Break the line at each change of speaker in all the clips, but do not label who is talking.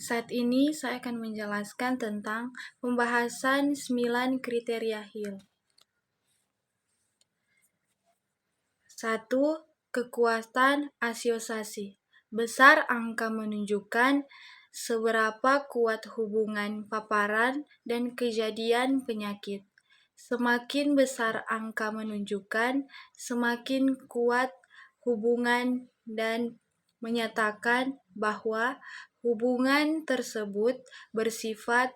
Saat ini saya akan menjelaskan tentang pembahasan 9 kriteria Hill. 1. Kekuatan asosiasi. Besar angka menunjukkan seberapa kuat hubungan paparan dan kejadian penyakit. Semakin besar angka menunjukkan, semakin kuat hubungan dan menyatakan bahwa hubungan tersebut bersifat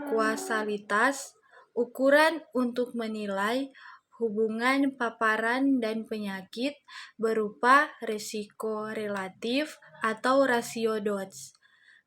kausalitas. Ukuran untuk menilai hubungan paparan dan penyakit berupa risiko relatif atau rasio Dodds.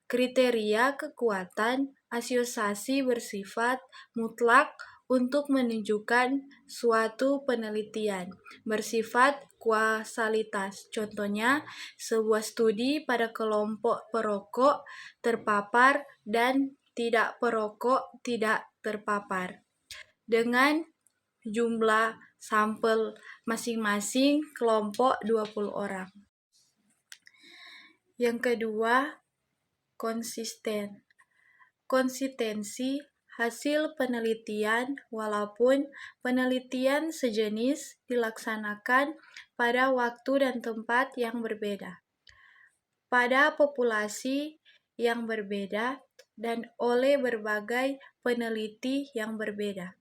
Kriteria kekuatan asosiasi bersifat mutlak untuk menunjukkan suatu penelitian bersifat kausalitas. Contohnya, sebuah studi pada kelompok perokok terpapar dan tidak perokok tidak terpapar dengan jumlah sampel masing-masing kelompok 20 orang. Yang kedua, konsistensi hasil penelitian walaupun penelitian sejenis dilaksanakan pada waktu dan tempat yang berbeda, pada populasi yang berbeda, dan oleh berbagai peneliti yang berbeda.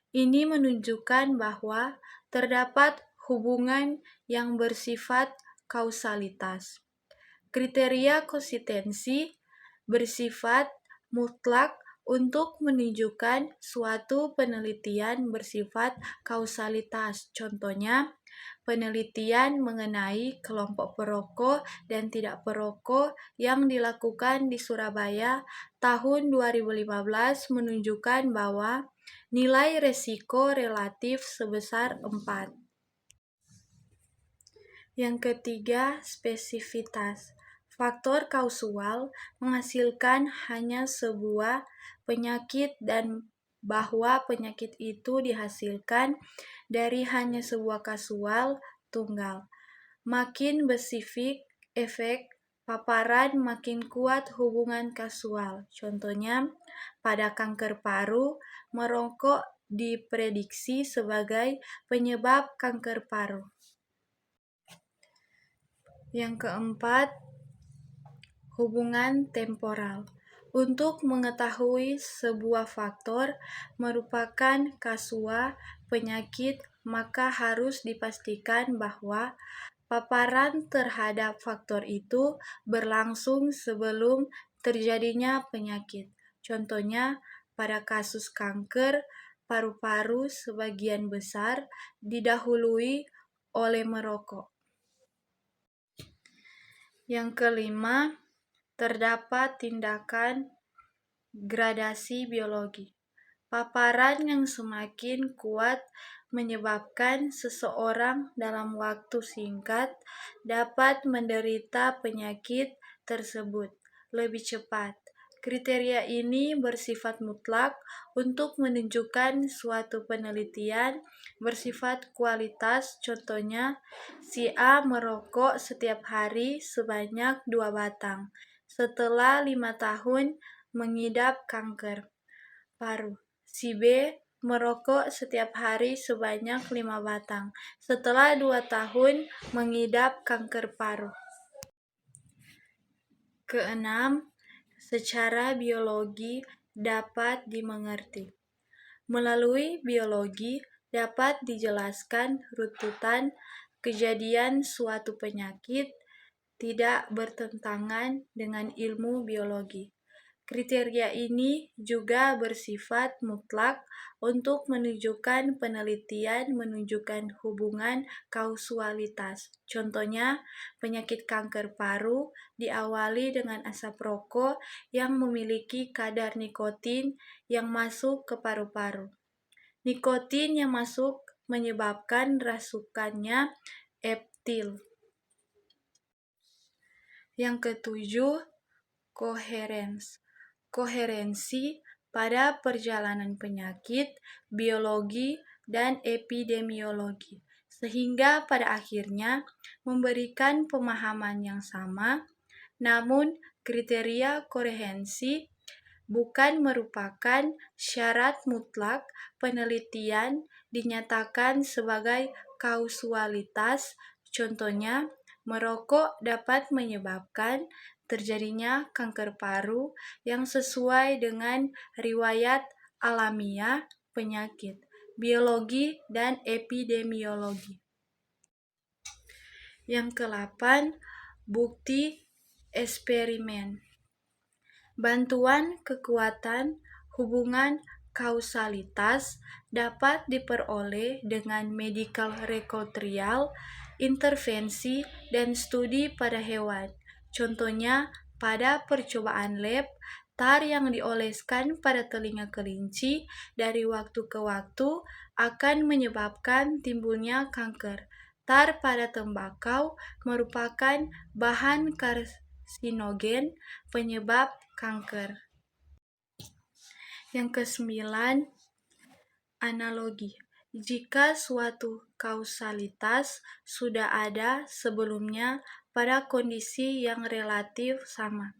Ini menunjukkan bahwa terdapat hubungan yang bersifat kausalitas. Kriteria konsistensi bersifat mutlak untuk menunjukkan suatu penelitian bersifat kausalitas. Contohnya, penelitian mengenai kelompok perokok dan tidak perokok yang dilakukan di Surabaya tahun 2015 menunjukkan bahwa nilai risiko relatif sebesar 4. Yang ketiga, spesifitas. Faktor kausal menghasilkan hanya sebuah penyakit dan bahwa penyakit itu dihasilkan dari hanya sebuah kausal tunggal. Makin spesifik efek paparan, makin kuat hubungan kausal. Contohnya, pada kanker paru, merokok diprediksi sebagai penyebab kanker paru. Yang keempat, hubungan temporal. Untuk mengetahui sebuah faktor merupakan kausal penyakit, maka harus dipastikan bahwa paparan terhadap faktor itu berlangsung sebelum terjadinya penyakit. Contohnya, pada kasus kanker paru-paru sebagian besar didahului oleh merokok. Yang kelima, terdapat tindakan gradasi biologi. Paparan yang semakin kuat menyebabkan seseorang dalam waktu singkat dapat menderita penyakit tersebut lebih cepat. Kriteria ini bersifat mutlak untuk menunjukkan suatu penelitian bersifat kualitas. Contohnya, si A merokok setiap hari sebanyak 2 batang. Setelah 5 tahun mengidap kanker paru. Si B merokok setiap hari sebanyak 5 batang. Setelah 2 tahun mengidap kanker paru. Keenam, secara biologi dapat dimengerti. Melalui biologi dapat dijelaskan runtutan kejadian suatu penyakit tidak bertentangan dengan ilmu biologi. Kriteria ini juga bersifat mutlak untuk menunjukkan penelitian menunjukkan hubungan kausalitas. Contohnya, penyakit kanker paru diawali dengan asap rokok yang memiliki kadar nikotin yang masuk ke paru-paru. Nikotin yang masuk menyebabkan rasukannya eptil. Yang ketujuh, koherensi pada perjalanan penyakit, biologi, dan epidemiologi, sehingga pada akhirnya memberikan pemahaman yang sama Namun, kriteria koherensi bukan merupakan syarat mutlak. Penelitian dinyatakan sebagai kausalitas. Contohnya, merokok dapat menyebabkan terjadinya kanker paru yang sesuai dengan riwayat alamiah penyakit, biologi, dan epidemiologi. Yang ke-8, bukti eksperimen. Bantuan kekuatan hubungan kausalitas dapat diperoleh dengan medical record trial, intervensi, dan studi pada hewan. Contohnya, pada percobaan lab, tar yang dioleskan pada telinga kelinci dari waktu ke waktu akan menyebabkan timbulnya kanker. Tar pada tembakau merupakan bahan karsinogen penyebab kanker. Yang ke-9, analogi. Jika suatu kausalitas sudah ada sebelumnya pada kondisi yang relatif sama,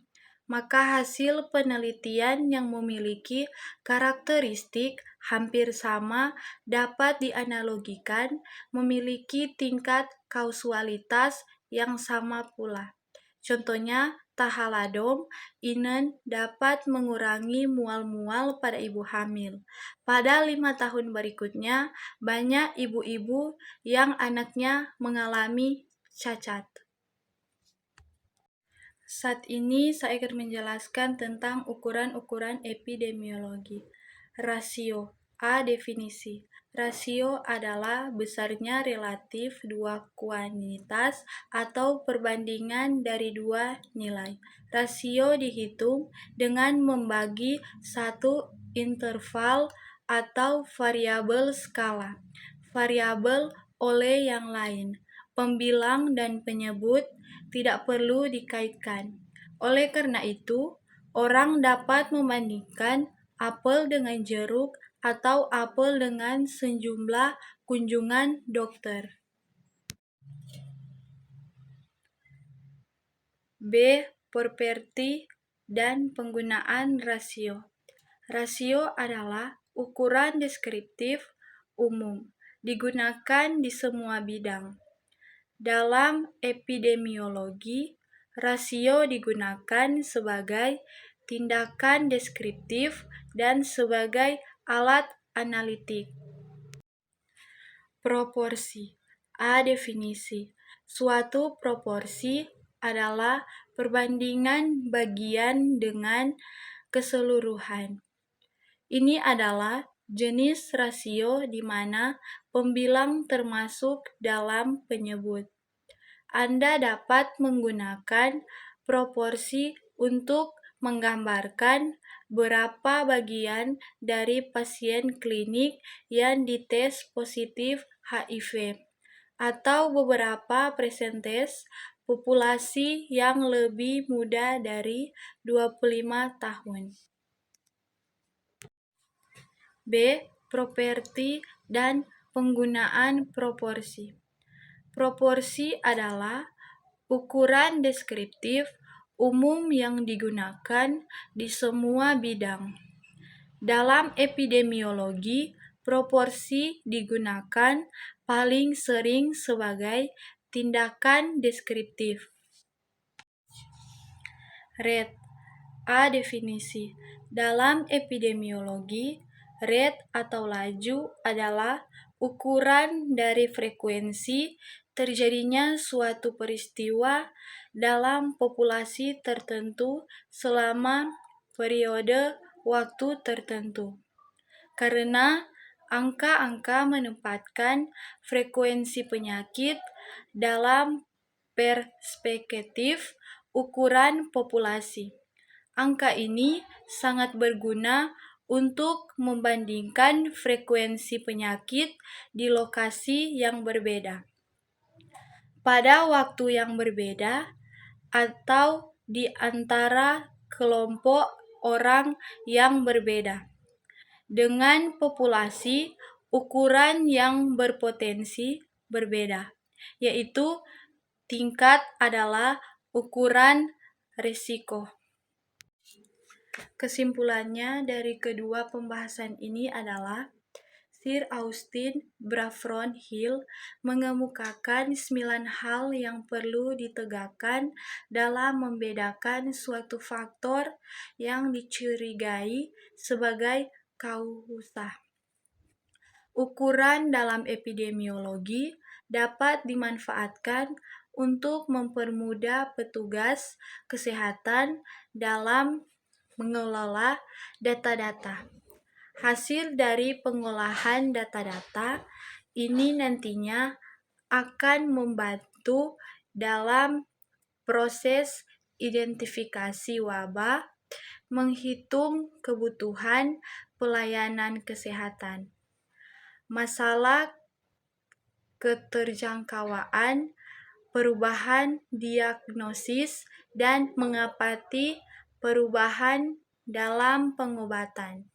maka hasil penelitian yang memiliki karakteristik hampir sama dapat dianalogikan memiliki tingkat kausalitas yang sama pula. Contohnya, tahaladom inen dapat mengurangi mual-mual pada ibu hamil. Pada 5 tahun berikutnya, banyak ibu-ibu yang anaknya mengalami cacat. Saat ini saya akan menjelaskan tentang ukuran-ukuran epidemiologi. Rasio. A. Definisi. Rasio adalah besarnya relatif dua kuantitas atau perbandingan dari dua nilai. Rasio dihitung dengan membagi satu interval atau variabel skala variabel oleh yang lain. Pembilang dan penyebut tidak perlu dikaitkan. Oleh karena itu, orang dapat membandingkan apel dengan jeruk atau apel dengan sejumlah kunjungan dokter. B. Properti dan penggunaan rasio. Rasio adalah ukuran deskriptif umum, digunakan di semua bidang. Dalam epidemiologi, rasio digunakan sebagai tindakan deskriptif dan sebagai alat analitik. Proporsi. A. Definisi. Suatu proporsi adalah perbandingan bagian dengan keseluruhan. Ini adalah jenis rasio di mana pembilang termasuk dalam penyebut. Anda dapat menggunakan proporsi untuk menggambarkan berapa bagian dari pasien klinik yang dites positif HIV, atau beberapa persentase populasi yang lebih muda dari 25 tahun. B. Properti dan penggunaan proporsi. Proporsi adalah ukuran deskriptif umum yang digunakan di semua bidang. Dalam epidemiologi, proporsi digunakan paling sering sebagai tindakan deskriptif. Rate. A. Definisi. Dalam epidemiologi, rate atau laju adalah ukuran dari frekuensi terjadinya suatu peristiwa dalam populasi tertentu selama periode waktu tertentu. Karena angka-angka menempatkan frekuensi penyakit dalam perspektif ukuran populasi. Angka ini sangat berguna untuk membandingkan frekuensi penyakit di lokasi yang berbeda, pada waktu yang berbeda, atau di antara kelompok orang yang berbeda. Dengan populasi, ukuran yang berpotensi berbeda, yaitu tingkat adalah ukuran risiko. Kesimpulannya dari kedua pembahasan ini adalah Sir Austin Bravron Hill mengemukakan 9 hal yang perlu ditegakkan dalam membedakan suatu faktor yang dicurigai sebagai kausa. Ukuran dalam epidemiologi dapat dimanfaatkan untuk mempermudah petugas kesehatan dalam mengelola data-data. Hasil dari pengolahan data-data ini nantinya akan membantu dalam proses identifikasi wabah, menghitung kebutuhan pelayanan kesehatan, masalah keterjangkauan, perubahan diagnosis, dan mengamati perubahan dalam pengobatan.